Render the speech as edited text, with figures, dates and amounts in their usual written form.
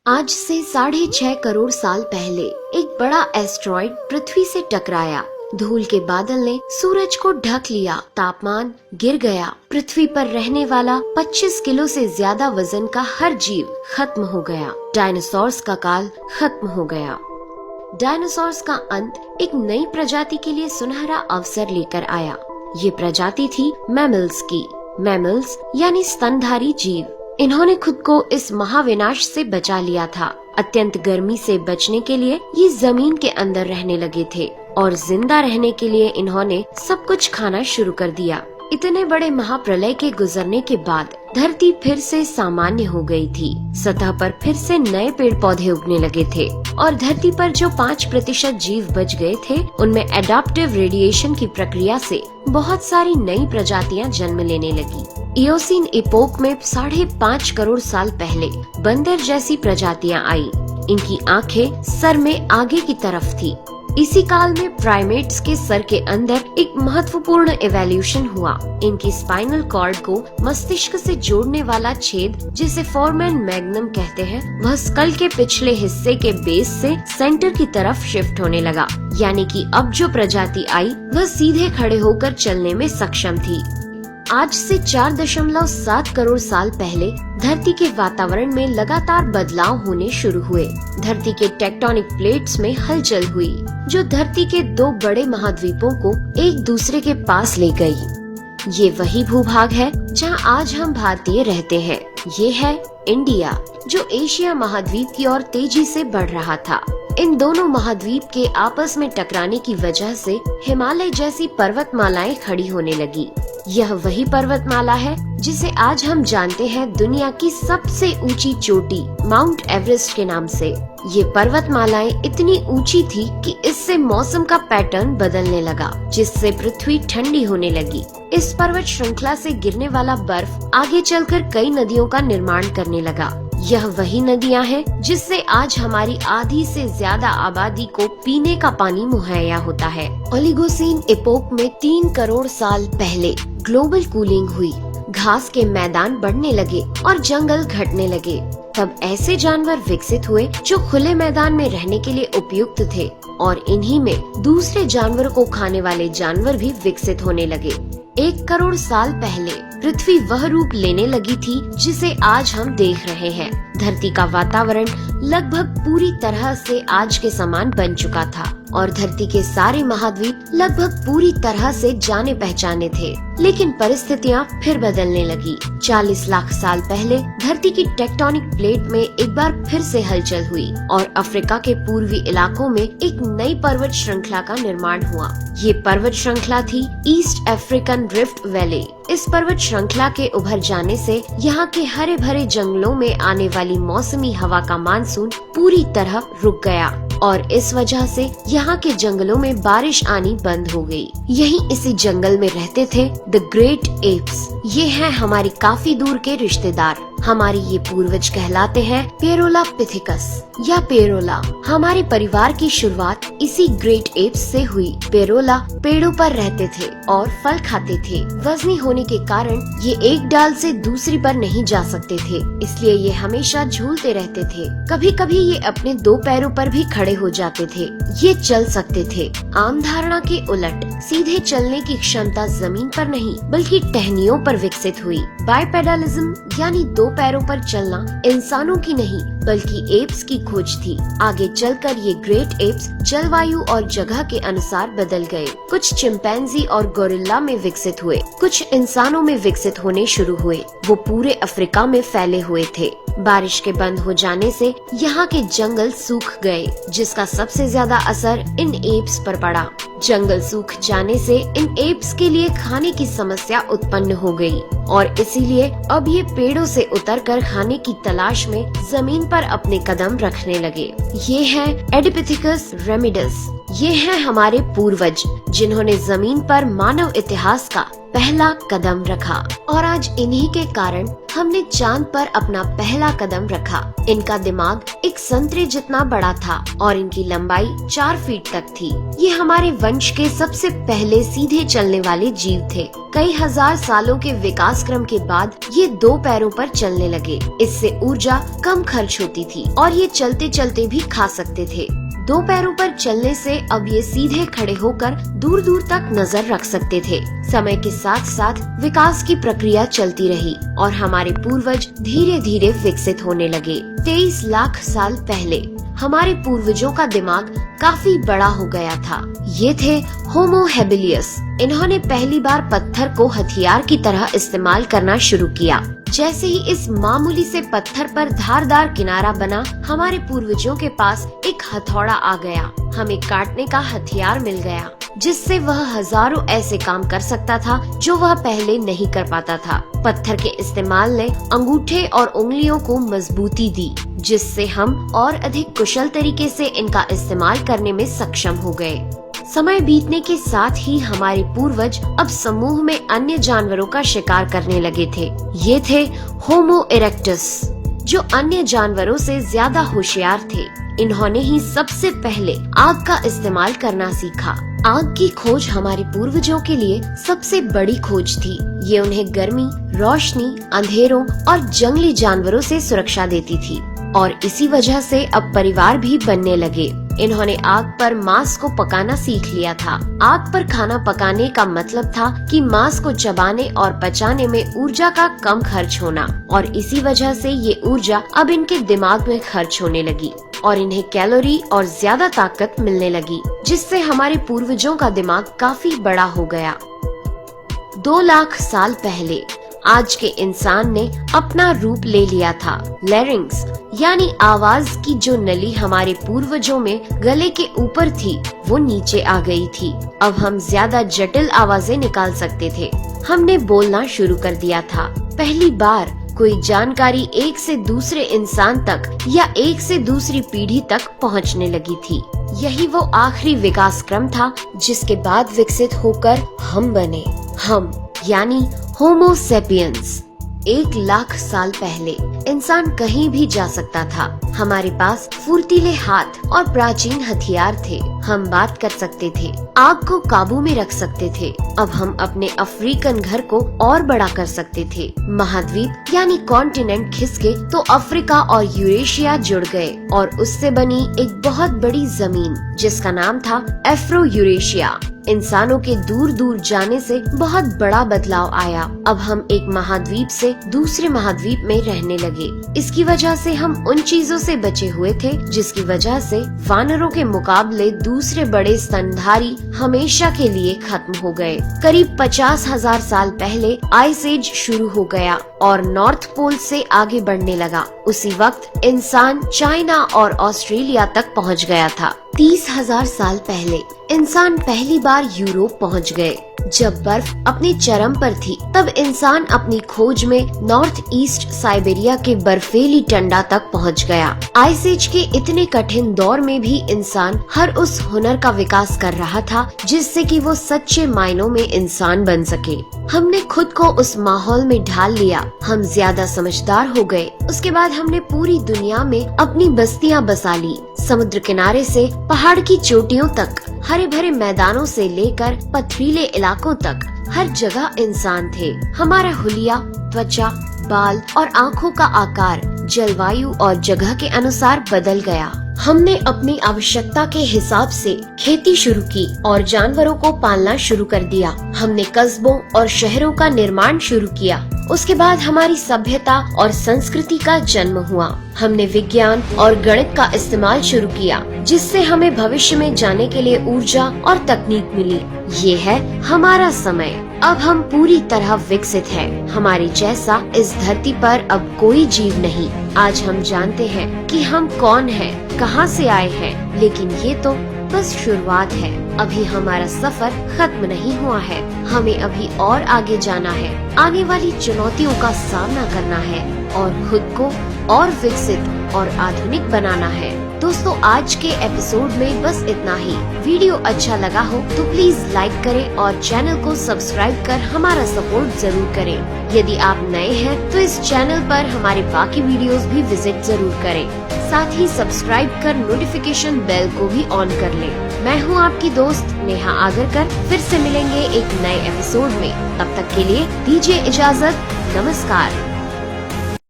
आज से 6.5 करोड़ साल पहले एक बड़ा एस्ट्रॉइड पृथ्वी से टकराया। धूल के बादल ने सूरज को ढक लिया, तापमान गिर गया। पृथ्वी पर रहने वाला 25 किलो से ज्यादा वजन का हर जीव खत्म हो गया। डायनासोर्स का काल खत्म हो गया। डायनासोर्स का अंत एक नई प्रजाति के लिए सुनहरा अवसर लेकर आया। ये प्रजाति थी मैमल्स की। मैमल्स यानी स्तनधारी जीव। इन्होंने खुद को इस महाविनाश से बचा लिया था। अत्यंत गर्मी से बचने के लिए ये जमीन के अंदर रहने लगे थे और जिंदा रहने के लिए इन्होंने सब कुछ खाना शुरू कर दिया। इतने बड़े महाप्रलय के गुजरने के बाद धरती फिर से सामान्य हो गई थी। सतह पर फिर से नए पेड़ पौधे उगने लगे थे और धरती पर जो 5% जीव बच गए थे, उनमें एडाप्टिव रेडिएशन की प्रक्रिया से बहुत सारी नई प्रजातियां जन्म लेने लगी। इयोसीन इपोक में 5.5 करोड़ साल पहले बंदर जैसी प्रजातियां आई। इनकी आंखें सर में आगे की तरफ थी। इसी काल में प्राइमेट्स के सर के अंदर एक महत्वपूर्ण इवोल्यूशन हुआ। इनकी स्पाइनल कॉर्ड को मस्तिष्क से जोड़ने वाला छेद, जिसे फोरमेन मैग्नम कहते हैं, वह स्कल के पिछले हिस्से के बेस से सेंटर की तरफ शिफ्ट होने लगा। यानी कि अब जो प्रजाति आई वह सीधे खड़े होकर चलने में सक्षम थी। आज से 4.7 करोड़ साल पहले धरती के वातावरण में लगातार बदलाव होने शुरू हुए। धरती के टेक्टोनिक प्लेट्स में हलचल हुई, जो धरती के 2 बड़े महाद्वीपों को एक दूसरे के पास ले गई। ये वही भूभाग है जहां आज हम भारतीय रहते हैं। ये है इंडिया, जो एशिया महाद्वीप की ओर तेजी से बढ़ रहा था। इन दोनों महाद्वीप के आपस में टकराने की वजह से हिमालय जैसी पर्वतमालाएं खड़ी होने लगी। यह वही पर्वतमाला है जिसे आज हम जानते हैं दुनिया की सबसे ऊंची चोटी माउंट एवरेस्ट के नाम से। ये पर्वतमालाएं इतनी ऊंची थी कि इससे मौसम का पैटर्न बदलने लगा, जिससे पृथ्वी ठंडी होने लगी। इस पर्वत श्रृंखला से गिरने वाला बर्फ आगे चलकर कई नदियों का निर्माण करने लगा। यह वही नदियां हैं जिससे आज हमारी आधी से ज्यादा आबादी को पीने का पानी मुहैया होता है। ओलिगोसीन इपोक में 3 करोड़ साल पहले ग्लोबल कूलिंग हुई। घास के मैदान बढ़ने लगे और जंगल घटने लगे। तब ऐसे जानवर विकसित हुए जो खुले मैदान में रहने के लिए उपयुक्त थे, और इन्हीं में दूसरे जानवरों को खाने वाले जानवर भी विकसित होने लगे। 1 करोड़ साल पहले पृथ्वी वह रूप लेने लगी थी जिसे आज हम देख रहे हैं। धरती का वातावरण लगभग पूरी तरह से आज के समान बन चुका था और धरती के सारे महाद्वीप लगभग पूरी तरह से जाने पहचाने थे। लेकिन परिस्थितियां फिर बदलने लगी। 40 लाख साल पहले धरती की टेक्टोनिक प्लेट में एक बार फिर से हलचल हुई और अफ्रीका के पूर्वी इलाकों में एक नई पर्वत श्रृंखला का निर्माण हुआ। ये पर्वत श्रृंखला थी ईस्ट अफ्रीकन रिफ्ट वैली। इस पर्वत श्रृंखला के उभर जाने से यहाँ के हरे भरे जंगलों में आने वाली मौसमी हवा का मानसून पूरी तरह रुक गया और इस वजह से यहाँ के जंगलों में बारिश आनी बंद हो गई। यहीं इसी जंगल में रहते थे द ग्रेट एप्स। ये हैं हमारी काफी दूर के रिश्तेदार। हमारी ये पूर्वज कहलाते हैं पेरोलापिथिकस या पेरोला। हमारे परिवार की शुरुआत इसी ग्रेट एप्स से हुई। पेरोला पेड़ों पर रहते थे और फल खाते थे। वजनी होने के कारण ये एक डाल से दूसरी पर नहीं जा सकते थे, इसलिए ये हमेशा झूलते रहते थे। कभी कभी ये अपने 2 पैरों पर भी खड़े हो जाते थे। ये चल सकते थे। आम धारणा के उलट सीधे चलने की क्षमता जमीन पर नहीं बल्कि टहनियों पर विकसित हुई। बाइपेडलिज्म यानी 2 पैरों पर चलना इंसानों की नहीं बल्कि एप्स की खोज थी। आगे चलकर ये ग्रेट एप्स जलवायु और जगह के अनुसार बदल गए। कुछ चिंपैंजी और गोरिल्ला में विकसित हुए, कुछ इंसानों में विकसित होने शुरू हुए। वो पूरे अफ्रीका में फैले हुए थे। बारिश के बंद हो जाने से यहाँ के जंगल सूख गए, जिसका सबसे ज्यादा असर इन एप्स पर पड़ा। जंगल सूख जाने से इन एप्स के लिए खाने की समस्या उत्पन्न हो गई और इसीलिए अब ये पेड़ों से उतरकर खाने की तलाश में जमीन पर अपने कदम रखने लगे। ये है एडिपिथिकस रेमिडस। ये हैं हमारे पूर्वज, जिन्होंने जमीन पर मानव इतिहास का पहला कदम रखा और आज इन्हीं के कारण हमने चांद पर अपना पहला कदम रखा। इनका दिमाग एक संतरे जितना बड़ा था और इनकी लंबाई 4 फीट तक थी। ये हमारे वंश के सबसे पहले सीधे चलने वाले जीव थे। कई हजार सालों के विकास क्रम के बाद ये 2 पैरों पर चलने लगे। इससे ऊर्जा कम खर्च होती थी और ये चलते चलते भी खा सकते थे। 2 पैरों पर चलने से अब ये सीधे खड़े होकर दूर दूर तक नजर रख सकते थे। समय के साथ साथ विकास की प्रक्रिया चलती रही और हमारे पूर्वज धीरे धीरे विकसित होने लगे। 23 लाख साल पहले हमारे पूर्वजों का दिमाग काफी बड़ा हो गया था। ये थे होमो हेबिलियस। इन्होंने पहली बार पत्थर को हथियार की तरह इस्तेमाल करना शुरू किया। जैसे ही इस मामूली से पत्थर पर धारदार किनारा बना, हमारे पूर्वजों के पास एक हथौड़ा आ गया। हमें काटने का हथियार मिल गया, जिससे वह हजारों ऐसे काम कर सकता था जो वह पहले नहीं कर पाता था। पत्थर के इस्तेमाल ने अंगूठे और उंगलियों को मजबूती दी, जिससे हम और अधिक कुशल तरीके से इनका इस्तेमाल करने में सक्षम हो गए। समय बीतने के साथ ही हमारे पूर्वज अब समूह में अन्य जानवरों का शिकार करने लगे थे। ये थे होमो इरेक्टस, जो अन्य जानवरों से ज्यादा होशियार थे। इन्होंने ही सबसे पहले आग का इस्तेमाल करना सीखा। आग की खोज हमारे पूर्वजों के लिए सबसे बड़ी खोज थी। ये उन्हें गर्मी, रोशनी, अंधेरों और जंगली जानवरों से सुरक्षा देती थी और इसी वजह से अब परिवार भी बनने लगे। इन्होंने आग पर मांस को पकाना सीख लिया था। आग पर खाना पकाने का मतलब था कि मांस को चबाने और पचाने में ऊर्जा का कम खर्च होना और इसी वजह से ये ऊर्जा अब इनके दिमाग में खर्च होने लगी और इन्हें कैलोरी और ज्यादा ताकत मिलने लगी, जिससे हमारे पूर्वजों का दिमाग काफी बड़ा हो गया। 2 लाख साल पहले आज के इंसान ने अपना रूप ले लिया था। लैरिंग्स यानी आवाज की जो नली हमारे पूर्वजों में गले के ऊपर थी, वो नीचे आ गई थी। अब हम ज्यादा जटिल आवाजें निकाल सकते थे। हमने बोलना शुरू कर दिया था। पहली बार कोई जानकारी एक से दूसरे इंसान तक या एक से दूसरी पीढ़ी तक पहुंचने लगी थी। यही वो आखिरी विकास क्रम था जिसके बाद विकसित होकर हम बने। हम यानी होमो सेपियंस। 1 लाख साल पहले इंसान कहीं भी जा सकता था। हमारे पास फुर्तीले हाथ और प्राचीन हथियार थे। हम बात कर सकते थे, आग को काबू में रख सकते थे। अब हम अपने अफ्रीकन घर को और बड़ा कर सकते थे। महाद्वीप यानी कॉन्टिनेंट खिसके तो अफ्रीका और यूरेशिया जुड़ गए और उससे बनी एक बहुत बड़ी जमीन जिसका नाम था एफ्रो यूरेशिया। इंसानों के दूर दूर जाने से बहुत बड़ा बदलाव आया। अब हम एक महाद्वीप से दूसरे महाद्वीप में रहने लगे। इसकी वजह से हम उन चीजों से बचे हुए थे जिसकी वजह से वानरों के मुकाबले दूसरे बड़े स्तनधारी हमेशा के लिए खत्म हो गए। करीब 50,000 साल पहले आइस एज शुरू हो गया और नॉर्थ पोल से आगे बढ़ने लगा। उसी वक्त इंसान चाइना और ऑस्ट्रेलिया तक पहुंच गया था। 30,000 साल पहले इंसान पहली बार यूरोप पहुंच गए। जब बर्फ अपने चरम पर थी, तब इंसान अपनी खोज में नॉर्थ ईस्ट साइबेरिया के बर्फीली टंडा तक पहुंच गया। आइस एज के इतने कठिन दौर में भी इंसान हर उस हुनर का विकास कर रहा था जिससे कि वो सच्चे मायनों में इंसान बन सके। हमने खुद को उस माहौल में ढाल लिया। हम ज्यादा समझदार हो गए। उसके बाद हमने पूरी दुनिया में अपनी बस्तियां बसा ली। समुद्र किनारे से पहाड़ की चोटियों तक, हरे भरे मैदानों से लेकर पथरीले इलाकों तक हर जगह इंसान थे। हमारा हुलिया, त्वचा, बाल और आँखों का आकार जलवायु और जगह के अनुसार बदल गया। हमने अपनी आवश्यकता के हिसाब से खेती शुरू की और जानवरों को पालना शुरू कर दिया। हमने कस्बों और शहरों का निर्माण शुरू किया। उसके बाद हमारी सभ्यता और संस्कृति का जन्म हुआ। हमने विज्ञान और गणित का इस्तेमाल शुरू किया, जिससे हमें भविष्य में जाने के लिए ऊर्जा और तकनीक मिली। ये है हमारा समय। अब हम पूरी तरह विकसित हैं। हमारे जैसा इस धरती पर अब कोई जीव नहीं। आज हम जानते हैं कि हम कौन हैं, कहां से आए हैं, लेकिन ये तो बस शुरुआत है। अभी हमारा सफर खत्म नहीं हुआ है। हमें अभी और आगे जाना है। आने वाली चुनौतियों का सामना करना है और खुद को और विकसित और आधुनिक बनाना है। दोस्तों आज के एपिसोड में बस इतना ही। वीडियो अच्छा लगा हो तो प्लीज लाइक करें और चैनल को सब्सक्राइब कर हमारा सपोर्ट जरूर करें। यदि आप नए हैं तो इस चैनल पर हमारे बाकी वीडियोस भी विजिट जरूर करें। साथ ही सब्सक्राइब कर नोटिफिकेशन बेल को भी ऑन कर लें। मैं हूं आपकी दोस्त नेहा आगरकर। फिर से मिलेंगे एक नए एपिसोड में। तब तक के लिए दीजिए इजाजत। नमस्कार।